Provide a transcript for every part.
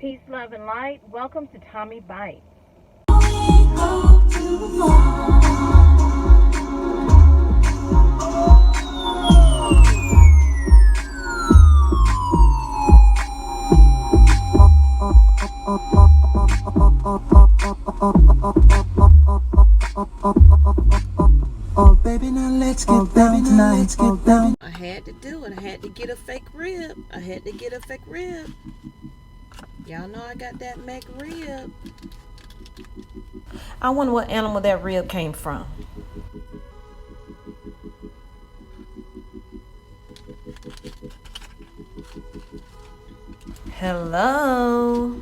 Peace, love, and light. Welcome to Tommy Bite. Oh baby, now let's get down tonight. Let's get down. I had to do it. I had to get a fake rib. Y'all know I got that McRib. I wonder what animal that rib came from. Hello.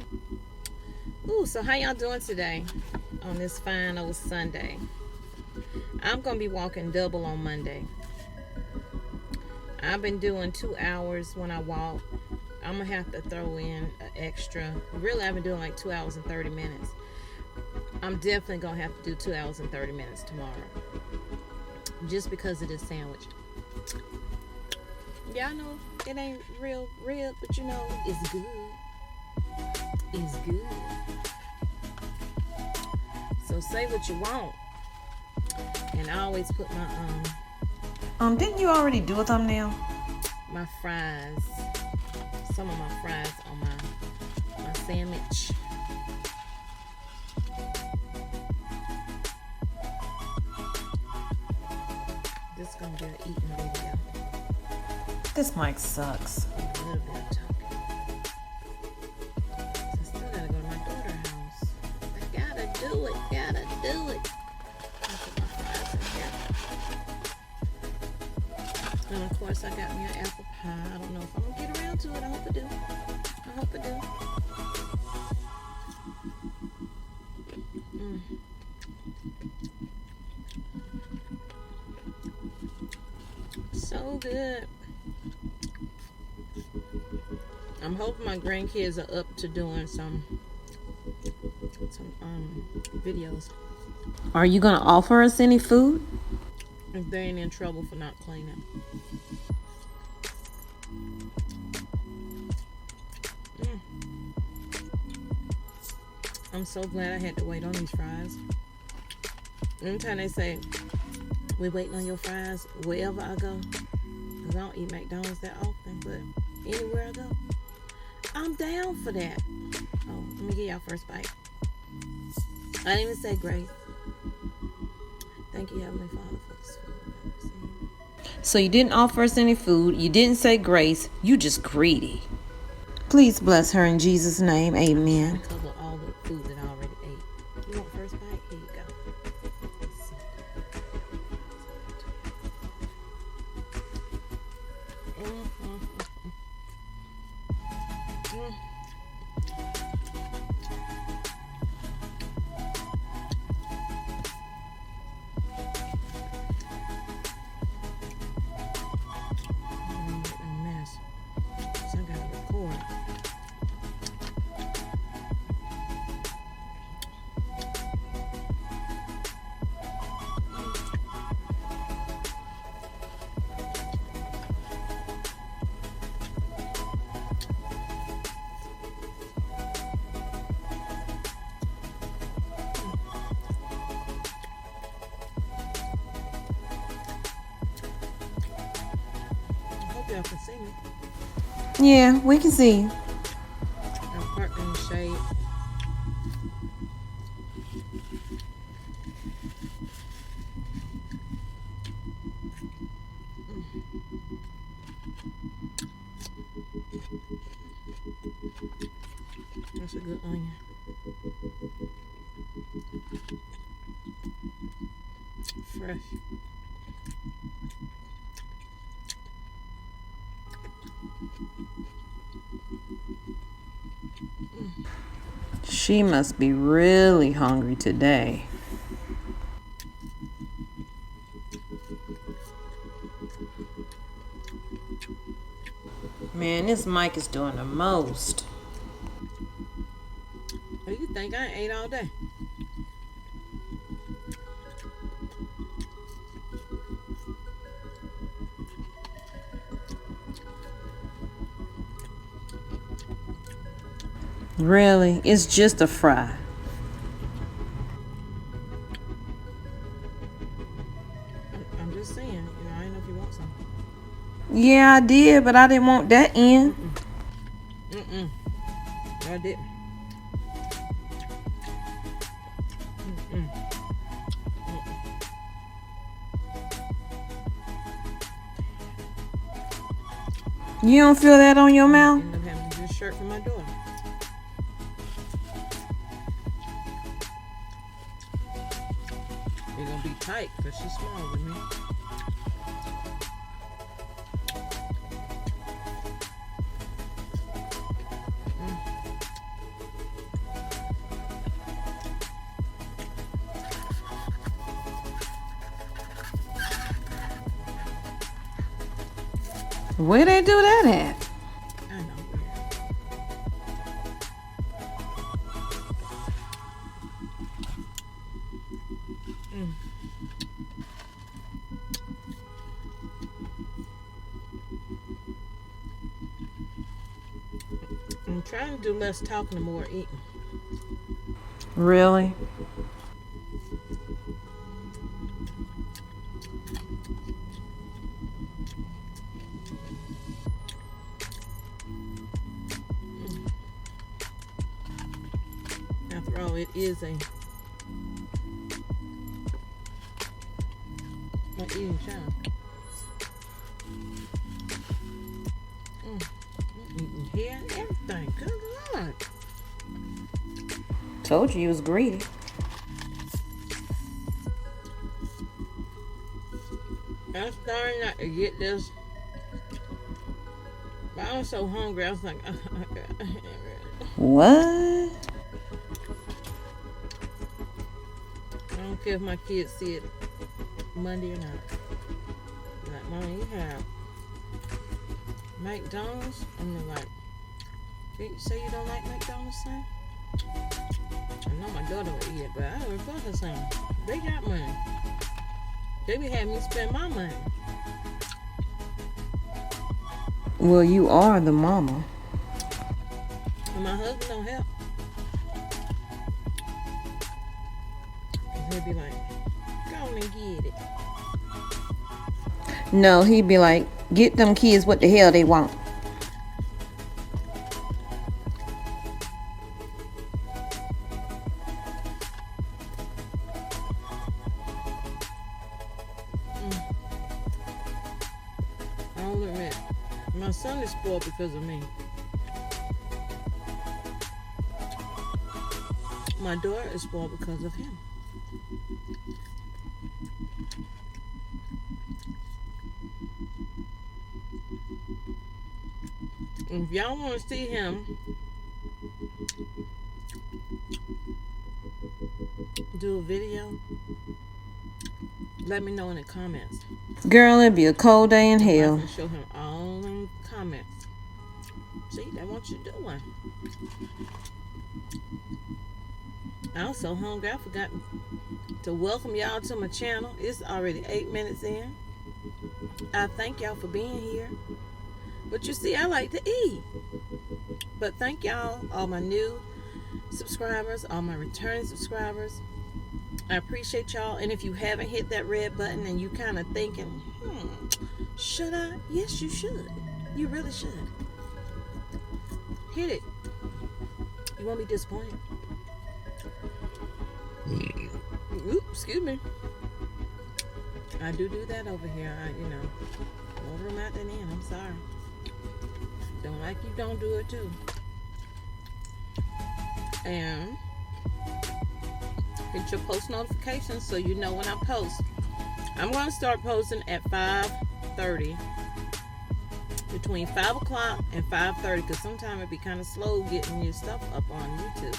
Ooh, so how y'all doing today on this fine old Sunday? I'm going to be walking double on Monday. I've been doing 2 hours when I walk. I'm going to have to throw in an extra. Really, I've been doing like 2 hours and 30 minutes. I'm definitely going to have to do 2 hours and 30 minutes tomorrow. Just because of this sandwich. Y'all know it ain't real rib, but you know, it's good. It's good. So say what you want. And I always put my Didn't you already do a thumbnail? my fries, some of my fries on my sandwich. This is gonna be an eating video. This mic sucks. A little bit of talking. I still gotta go to my daughter's house. I gotta do it. I'll put my fries in here. And of course I got me an apple pie. I don't know if I'm gonna get around to it. I hope I do. So good. I'm hoping my grandkids are up to doing some videos. Are you gonna offer us any food? If they ain't in trouble for not cleaning. I'm so glad I had to wait on these fries. Anytime they say, we're waiting on your fries wherever I go, because I don't eat McDonald's that often, but anywhere I go, I'm down for that. Oh, let me get y'all first bite. I didn't even say grace. Thank you, Heavenly Father, for this food. So you didn't offer us any food. You didn't say grace. You just greedy. Please bless her in Jesus' name. Amen. Cover all the food that I already ate. You want first bite? Here you go. Y'all can see me. Yeah, we can see you. I'm parked in the shade. That's a good onion. Fresh. She must be really hungry today. Man, this mic is doing the most. Oh, you think I ate all day? Really? It's just a fry. I'm just saying, you know, I didn't know if you want some. Yeah, I did, but I didn't want that in. I didn't. You don't feel that on your I mouth? ended up having to get a shirt for my daughter. It's gonna be tight because she's smaller than me. Where they do that at? I know. I'm trying to do less talking and more eating. Really? After all, it is a my eating challenge. Eating here and everything. Good Lord. Told you was greedy. I'm starting not to get this. But I was so hungry, I was like, What? I don't care if my kids see it Monday or not. Like, Mom, you have McDonald's? I'm like, did you say you don't like McDonald's, son? I know my daughter would eat it, but I would fuck her son. They got money. They be having me spend my money. Well, you are the mama. And my husband don't help. He'll be like, go on and get it. No, he'd be like, get them kids what the hell they want. I'll admit, my son is spoiled because of me. My daughter is spoiled because of him. If y'all want to see him do a video, let me know in the comments. Girl, it'd be a cold day in I hell. can show him all in the comments. See, they want you to do one. I was so hungry, I forgot to welcome y'all to my channel. It's already 8 minutes in. I thank y'all for being here. But you see, I like to eat. But thank y'all, all my new subscribers, all my returning subscribers. I appreciate y'all. And if you haven't hit that red button and you kind of thinking, should I? Yes, you should. You really should. Hit it. You won't be disappointed. Oops, excuse me. I do that over here. More room out than in. I'm sorry. Don't like you, don't do it too. And hit your post notifications so you know when I post. I'm going to start posting at 5:30. Between 5 o'clock and 5:30, because sometimes it be kind of slow getting your stuff up on YouTube.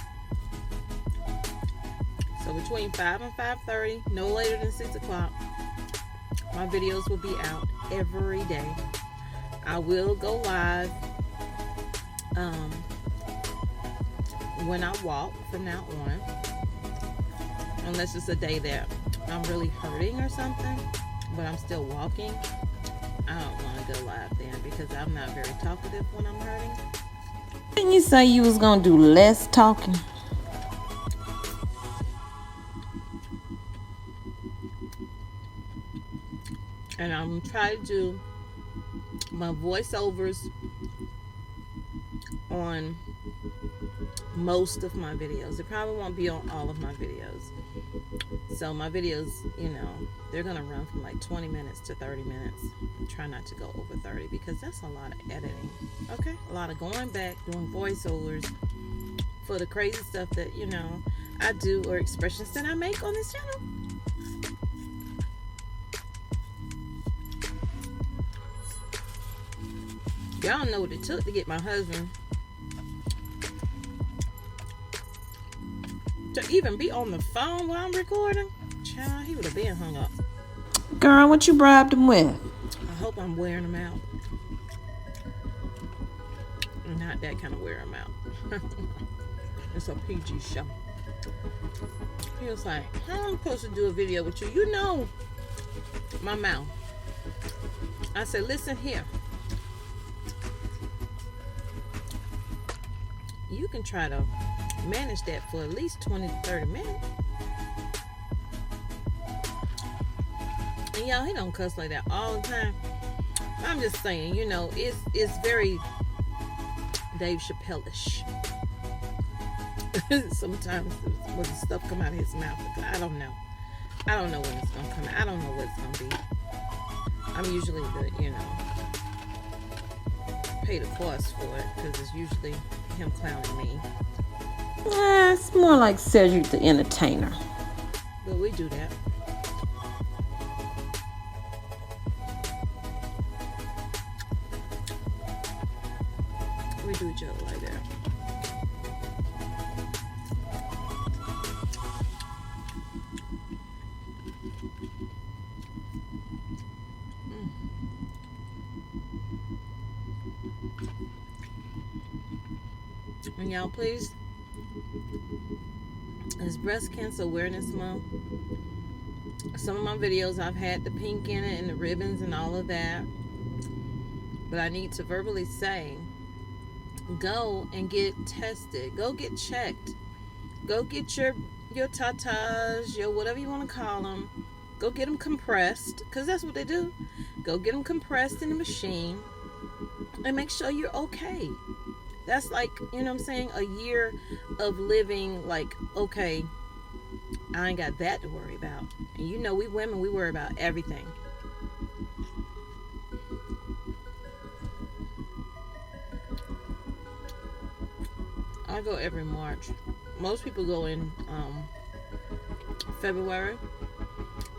So between 5 and 5:30, no later than 6 o'clock, my videos will be out every day. I will go live when I walk from now on, unless it's a day that I'm really hurting or something, but I'm still walking. I don't want to go live then because I'm not very talkative when I'm hurting. Didn't you say you was gonna do less talking? And I'm trying to do my voiceovers on most of my videos. It probably won't be on all of my videos. So my videos, you know, they're gonna run from like 20 minutes to 30 minutes. I'm trying not to go over 30 because that's a lot of editing. Okay, a lot of going back, doing voiceovers for the crazy stuff that, you know, I do, or expressions that I make on this channel. Y'all know what it took to get my husband to even be on the phone while I'm recording. Child, he would have been hung up. Girl, what you bribed him with? I hope I'm wearing him out. Not that kind of wear him out. It's a PG show. He was like, how am I supposed to do a video with you? You know my mouth. I said, listen here. You can try to manage that for at least 20 to 30 minutes. And y'all, he don't cuss like that all the time. I'm just saying, you know, it's very Dave Chappelle-ish. Sometimes when the stuff come out of his mouth, I don't know. I don't know when it's gonna come out. I don't know what it's gonna be. I'm usually the, you know, pay the cost for it because it's usually him clowning me. It's more like Cedric the Entertainer. But we do that. We do each other like that. And y'all, please, it's Breast Cancer Awareness Month. Some of my videos, I've had the pink in it and the ribbons and all of that. But I need to verbally say, go and get tested. Go get checked. Go get your tatas, your whatever you want to call them. Go get them compressed, because that's what they do. Go get them compressed in the machine and make sure you're okay. That's like, you know what I'm saying, a year of living like, okay, I ain't got that to worry about. And you know, we women, we worry about everything. I go every March. Most people go in February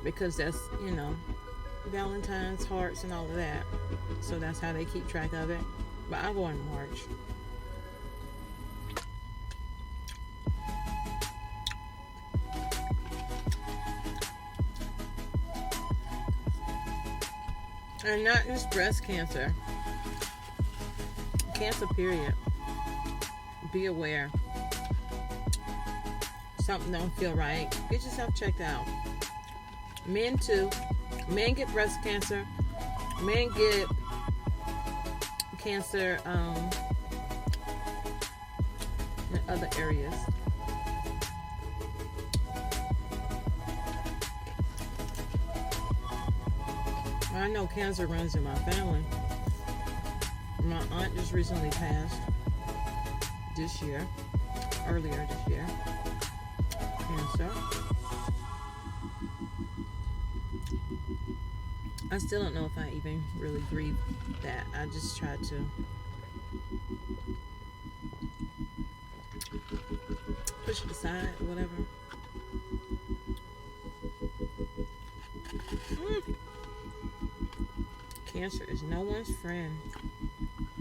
because that's, you know, Valentine's, hearts, and all of that. So that's how they keep track of it. But I go in March. And not just breast cancer. Cancer, period. Be aware. Something don't feel right. Get yourself checked out. Men too. Men get breast cancer. Men get cancer in other areas. I know cancer runs in my family. My aunt just recently passed this year, earlier this year. Cancer. I still don't know if I even really grieve that. I just tried to push it aside or whatever. Cancer is no one's friend.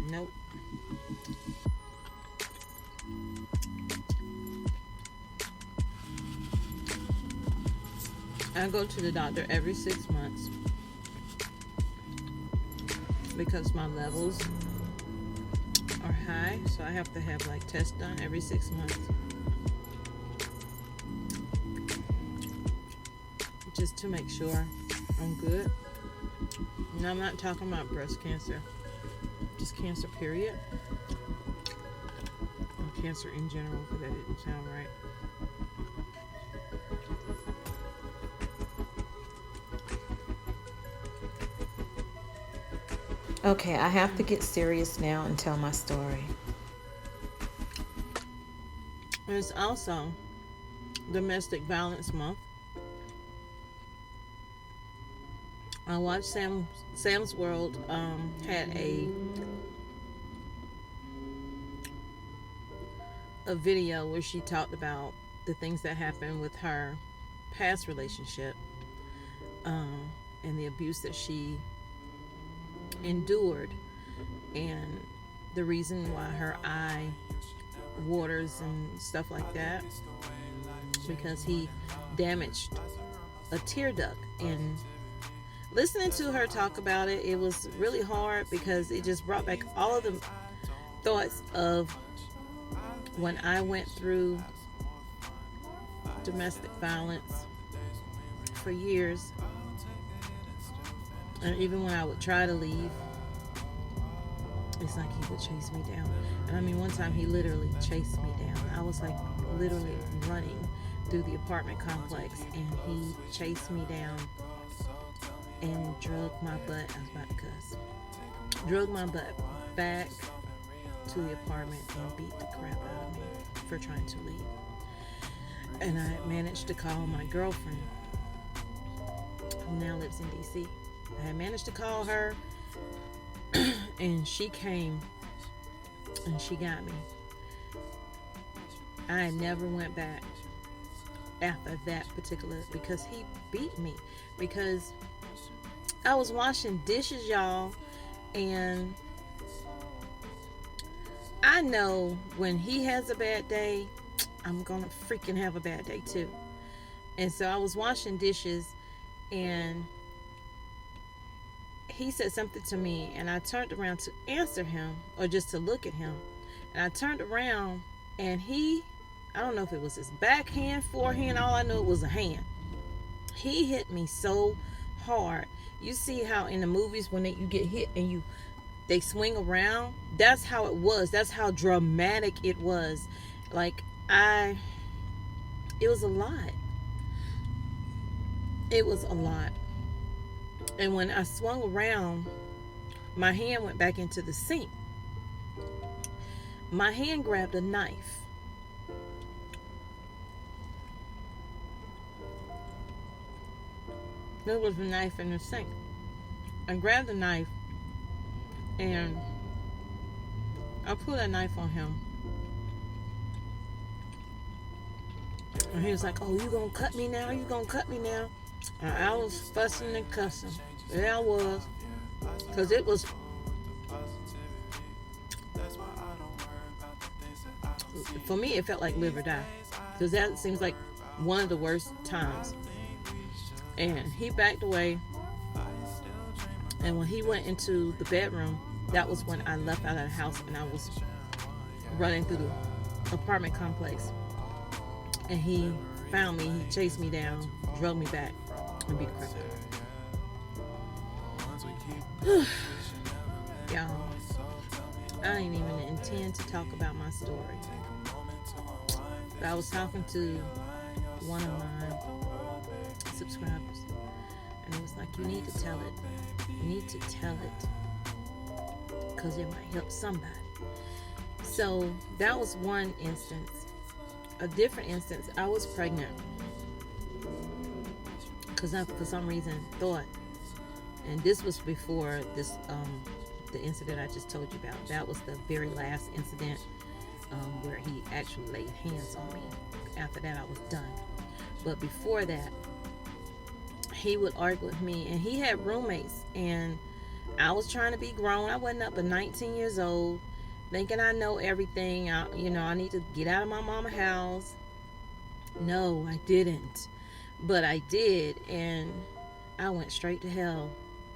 Nope. I go to the doctor every 6 months because my levels are high, so I have to have like tests done every 6 months. Just to make sure I'm good. And I'm not talking about breast cancer, just cancer, period. cancer in general, because that didn't sound right. Okay, I have to get serious now and tell my story. It's also Domestic Violence Month. I watched Sam's World had a video where she talked about the things that happened with her past relationship, and the abuse that she endured, and the reason why her eye waters and stuff like that, because he damaged a tear duct. And listening to her talk about it, it was really hard, because it just brought back all of the thoughts of when I went through domestic violence for years. And even when I would try to leave, it's like he would chase me down. And I mean, one time he literally chased me down. I was like literally running through the apartment complex, and he chased me down and drug my butt. I was about to cuss. Drug my butt back to the apartment and beat the crap out of me for trying to leave. And I managed to call my girlfriend, who now lives in DC. I had managed to call her, and she came and she got me. I never went back after that particular, because he beat me, because I was washing dishes, y'all, and I know when he has a bad day, I'm gonna freaking have a bad day too. And so I was washing dishes, and he said something to me, and I turned around to answer him, or just to look at him. And I turned around, and I don't know if it was his backhand, forehand, all I know it was a hand. He hit me so hard. You see how in the movies when you get hit and they swing around? That's how it was. That's how dramatic it was. Like, it was a lot. It was a lot. And when I swung around, my hand went back into the sink. My hand grabbed a knife. There was a knife in the sink. I grabbed the knife, and I pulled that knife on him. And he was like, "Oh, you gonna cut me now? You gonna cut me now?" And I was fussing and cussing. Yeah, I was. Because it was... For me, it felt like live or die. Because that seems like one of the worst times. And he backed away. And when he went into the bedroom, that was when I left out of the house, and I was running through the apartment complex. And he found me. He chased me down, drove me back, and beat the crap out of me. Y'all, I didn't even intend to talk about my story. But I was talking to one of my subscribers, and it was like, you need to tell it. You need to tell it, because it might help somebody. So that was one instance. A different instance, I was pregnant, because I, for some reason, thought, and this was before this, the incident I just told you about. That was the very last incident where he actually laid hands on me. After that, I was done. But before that, he would argue with me, and he had roommates, and I was trying to be grown. I wasn't up but 19 years old, thinking I know everything. I need to get out of my mama's house. No, I didn't. But I did, and I went straight to hell.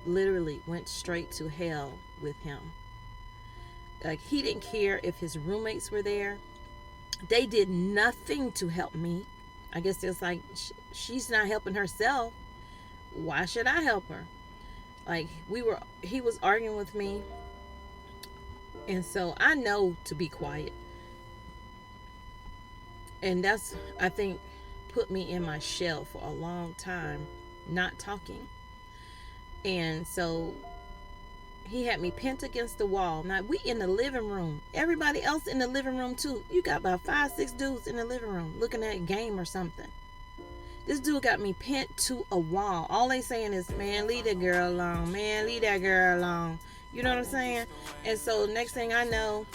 Literally went straight to hell with him. Like, he didn't care if his roommates were there. They did nothing to help me. I guess it's like, she's not helping herself. Why should I help her? Like, he was arguing with me. And so I know to be quiet. And that's, I think, put me in my shell for a long time, not talking. And so he had me pinned against the wall. Now we in the living room. Everybody else in the living room too. You got about 5-6 dudes in the living room looking at a game or something. This dude got me pinned to a wall. All they saying is, man, leave that girl alone. Man, leave that girl alone. You know what I'm saying? And so next thing I know,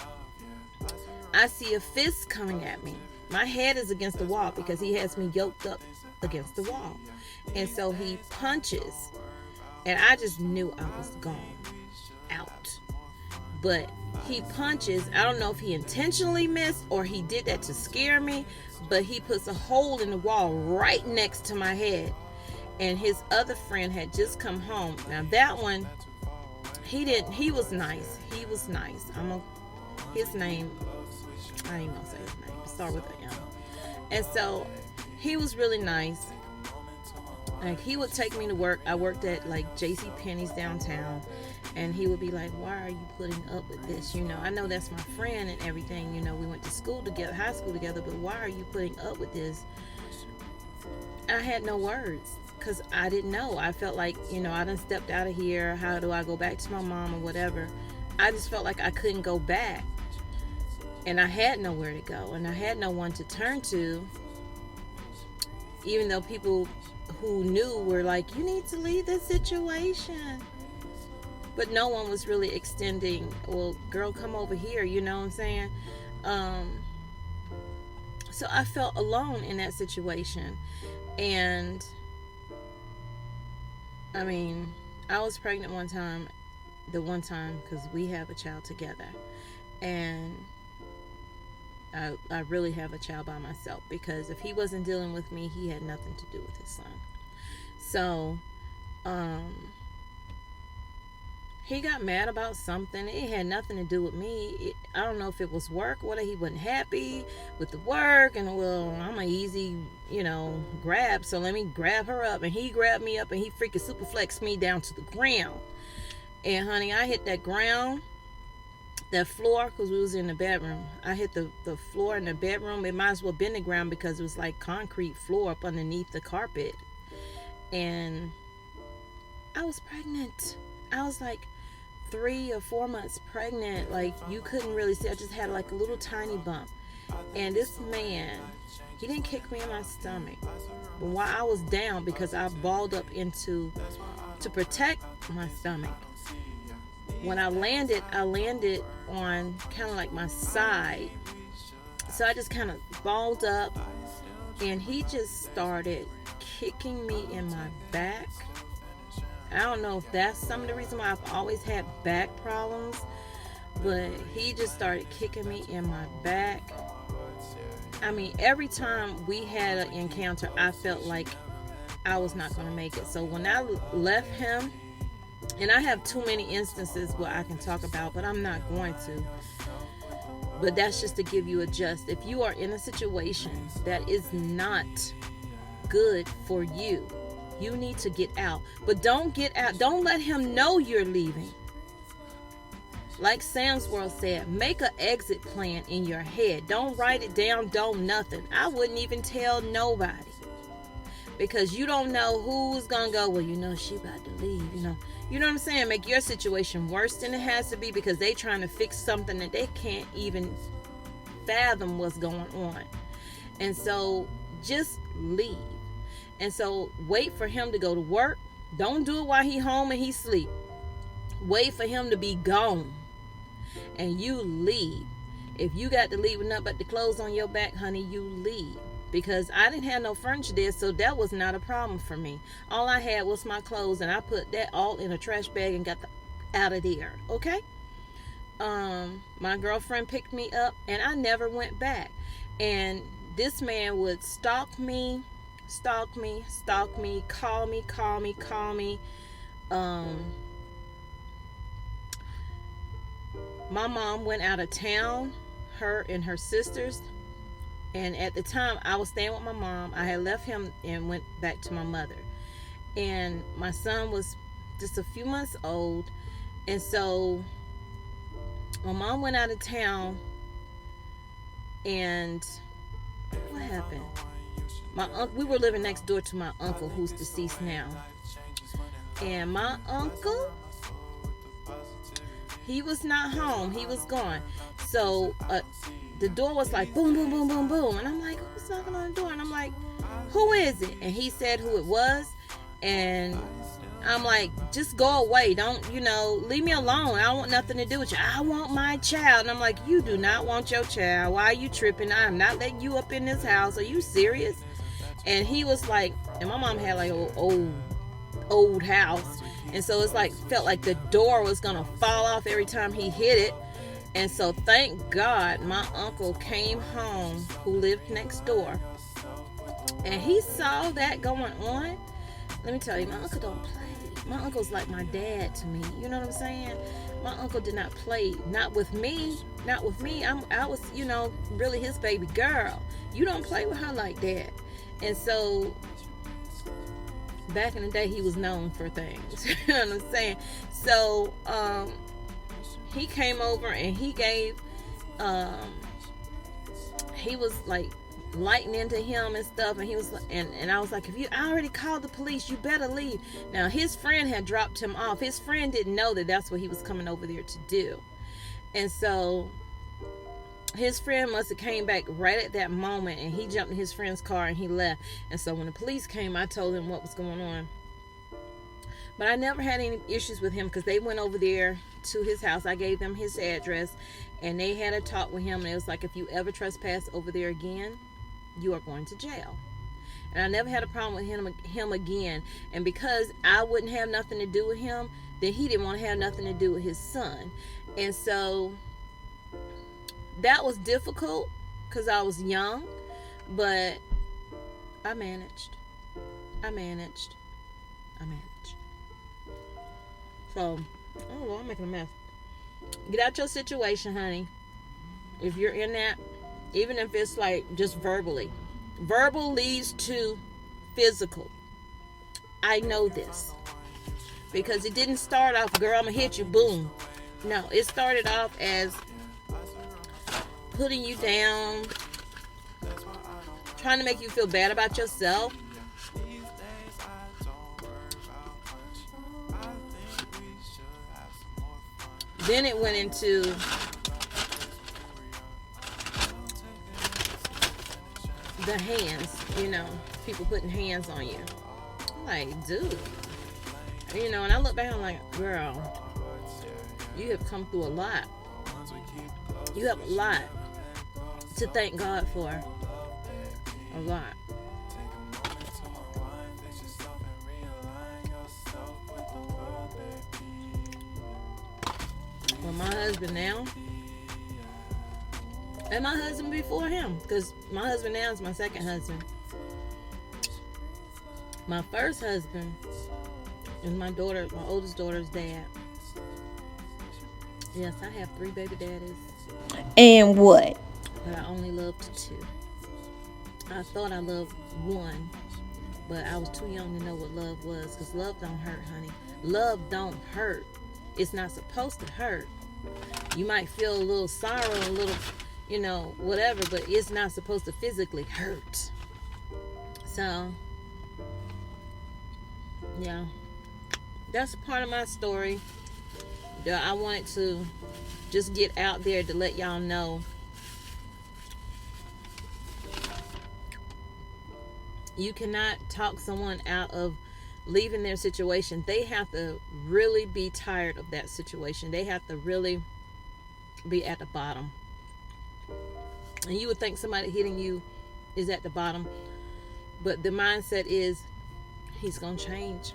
I see a fist coming at me. My head is against the wall because he has me yoked up against the wall. And so he punches. And I just knew I was gone. Out. But he punches. I don't know if he intentionally missed or he did that to scare me, but he puts a hole in the wall right next to my head. And his other friend had just come home. Now that one, he was nice. He was nice. His name, I ain't gonna say his name. It starts with an M. And so he was really nice. Like, he would take me to work. I worked at like J.C. Penney's downtown, and he would be like, why are you putting up with this? You know, I know that's my friend and everything. You know, we went to school together, high school together, but why are you putting up with this? I had no words because I didn't know. I felt like, you know, I done stepped out of here. How do I go back to my mom or whatever? I just felt like I couldn't go back. And I had nowhere to go, and I had no one to turn to, even though people who knew were like, you need to leave this situation. But no one was really extending, well, girl, come over here, you know what I'm saying? So I felt alone in that situation. And I mean, I was pregnant the one time because we have a child together, and I really have a child by myself, because if he wasn't dealing with me, he had nothing to do with his son. So he got mad about something. It had nothing to do with me. I don't know if it was work, whether he wasn't happy with the work, and well, I'm an easy, you know, grab, so let me grab her up. And he grabbed me up and he freaking super flexed me down to the ground. And honey, I hit that ground, that floor, because we was in the bedroom. I hit the floor in the bedroom. It might as well been the ground because it was like concrete floor up underneath the carpet. And I was pregnant. I was like 3 or 4 months pregnant. Like, you couldn't really see. I just had like a little tiny bump. And this man, he didn't kick me in my stomach. But while I was down, because I balled up to protect my stomach, when I landed on kind of like my side. So I just kind of balled up, and he just started kicking me in my back. I don't know if that's some of the reason why I've always had back problems, but he just started kicking me in my back. I mean, every time we had an encounter, I felt like I was not going to make it. So when I left him, and I have too many instances where I can talk about, but I'm not going to. But that's just to give you a gist. If you are in a situation that is not good for you, you need to get out. But don't get out. Don't let him know you're leaving. Like Sam's World said, make an exit plan in your head. Don't write it down. Don't nothing. I wouldn't even tell nobody. Because you don't know who's going to go, well, you know, she about to leave, you know. You know what I'm saying? Make your situation worse than it has to be, because they trying to fix something that they can't even fathom what's going on. And so just leave. And so wait for him to go to work. Don't do it while he home and he sleep. Wait for him to be gone. And you leave. If you got to leave with nothing but the clothes on your back, honey, you leave. Because I didn't have no furniture there, so that was not a problem for me. All I had was my clothes, and I put that all in a trash bag and got out of there. Okay? My girlfriend picked me up, and I never went back. And this man would stalk me, call me. My mom went out of town, her and her sisters. And at the time, I was staying with my mom. I had left him and went back to my mother. And my son was just a few months old. And so my mom went out of town. And what happened? We were living next door to my uncle, who's deceased now. And my uncle, he was not home. He was gone. So the door was like boom, boom, boom, boom, boom. And I'm like, who's knocking on the door? And I'm like, who is it? And he said who it was. And I'm like, just go away. Don't, leave me alone. I don't want nothing to do with you. I want my child. And I'm like, you do not want your child. Why are you tripping? I'm not letting you up in this house. Are you serious? And he was like, and my mom had like an old house. And so it's like, felt like the door was going to fall off every time he hit it. And so thank God my uncle came home, who lived next door. And he saw that going on. Let me tell you, my uncle don't play. My uncle's like my dad to me. You know what I'm saying? My uncle did not play. Not with me. Not with me. I was, really his baby girl. You don't play with her like that. And so, back in the day, he was known for things. You know what I'm saying? So, he came over and he gave, he was like, lighting into him and stuff, and he was and I was like, I already called the police, you better leave. Now his friend had dropped him off. His friend didn't know that that's what he was coming over there to do. And so his friend must have came back right at that moment, and he jumped in his friend's car and he left. And so when the police came, I told him what was going on. But I never had any issues with him because they went over there to his house. I gave them his address and they had a talk with him, and it was like, if you ever trespass over there again, you are going to jail. And I never had a problem with him again. And because I wouldn't have nothing to do with him, then he didn't want to have nothing to do with his son. And so that was difficult because I was young, but I managed. So, oh Lord, I'm making a mess. Get out your situation, honey. If you're in that, even if it's like just verbally. Verbal leads to physical. I know this. Because it didn't start off, girl, I'm going to hit you, boom. No, it started off as putting you down, trying to make you feel bad about yourself. Then it went into the hands, people putting hands on you. I'm like, dude. And I look back, I'm like, girl, you have come through a lot. You have a lot to thank God for. A lot. Well, my husband now, and my husband before him, because my husband now is my second husband. My first husband is my oldest daughter's dad. Yes, I have 3 baby daddies. And what? But I only loved 2. I thought I loved 1, but I was too young to know what love was, because love don't hurt, honey. Love don't hurt. It's not supposed to hurt. You might feel a little sorrow, a little, whatever, but it's not supposed to physically hurt. So, yeah, that's part of my story that I wanted to just get out there to let y'all know. You cannot talk someone out of leaving their situation. They have to really be tired of that situation. They have to really be at the bottom. And you would think somebody hitting you is at the bottom, but the mindset is, he's gonna change.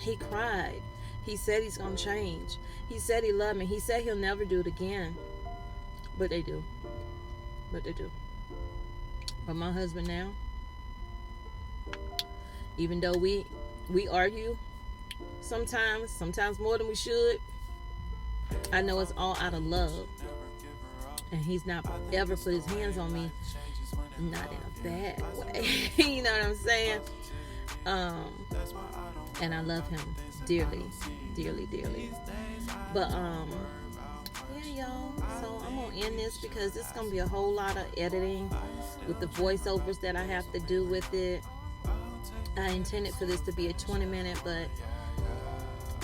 He cried. He said he's gonna change. He said he loved me. He said he'll never do it again. But they do. But my husband now, even though we argue sometimes more than we should, I know it's all out of love. And he's not ever put his hands on me, not in a bad way. You know what I'm saying? And I love him dearly. But Alright, y'all. So I'm gonna end this because it's gonna be a whole lot of editing with the voiceovers that I have to do with it. I intended for this to be a 20-minute, but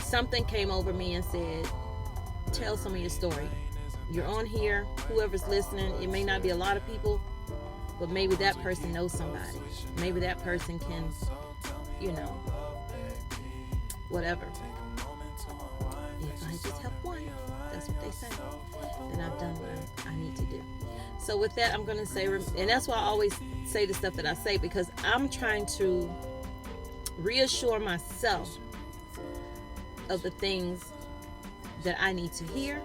something came over me and said, tell some of your story. You're on here, whoever's listening, it may not be a lot of people, but maybe that person knows somebody. Maybe that person can, you know, whatever. If I just help one, that's what they say, then I've done what I need to do. So with that, I'm going to say, and that's why I always say the stuff that I say, because I'm trying to reassure myself of the things that I need to hear.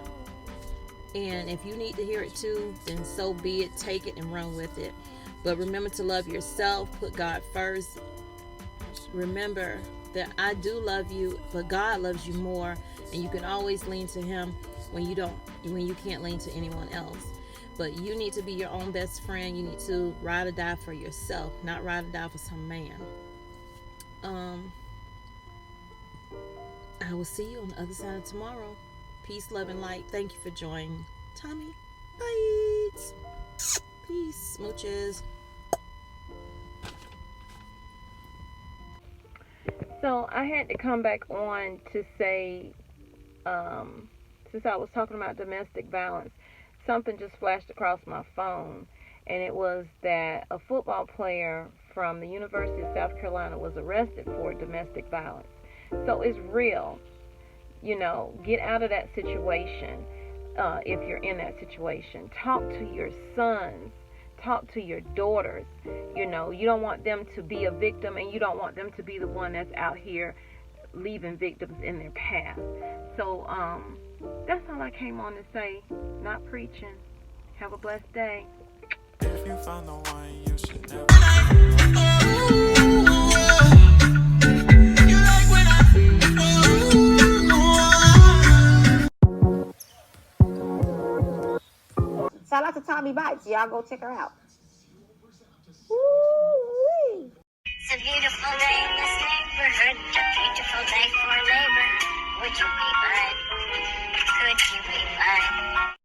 And if you need to hear it too, then so be it. Take it and run with it. But remember to love yourself. Put God first. Remember that I do love you, but God loves you more, and you can always lean to Him when you can't lean to anyone else. But you need to be your own best friend. You need to ride or die for yourself, not ride or die for some man. I will see you on the other side of tomorrow. Peace, love, and light. Thank you for joining Tommy Bites. Peace, smooches. So I had to come back on to say, since I was talking about domestic violence, something just flashed across my phone, and it was that a football player from the University of South Carolina was arrested for domestic violence. So it's real. You know, get out of that situation if you're in that situation. Talk to your sons. Talk to your daughters. You know, you don't want them to be a victim, and you don't want them to be the one that's out here leaving victims in their path. So that's all I came on to say. Not preaching. Have a blessed day. If you found the one, you should never. Shout out to Tommy Bites. Y'all go check her out. Woo-wee. It's a beautiful day in this neighborhood. A beautiful day for labor. Would you be mine? Could you be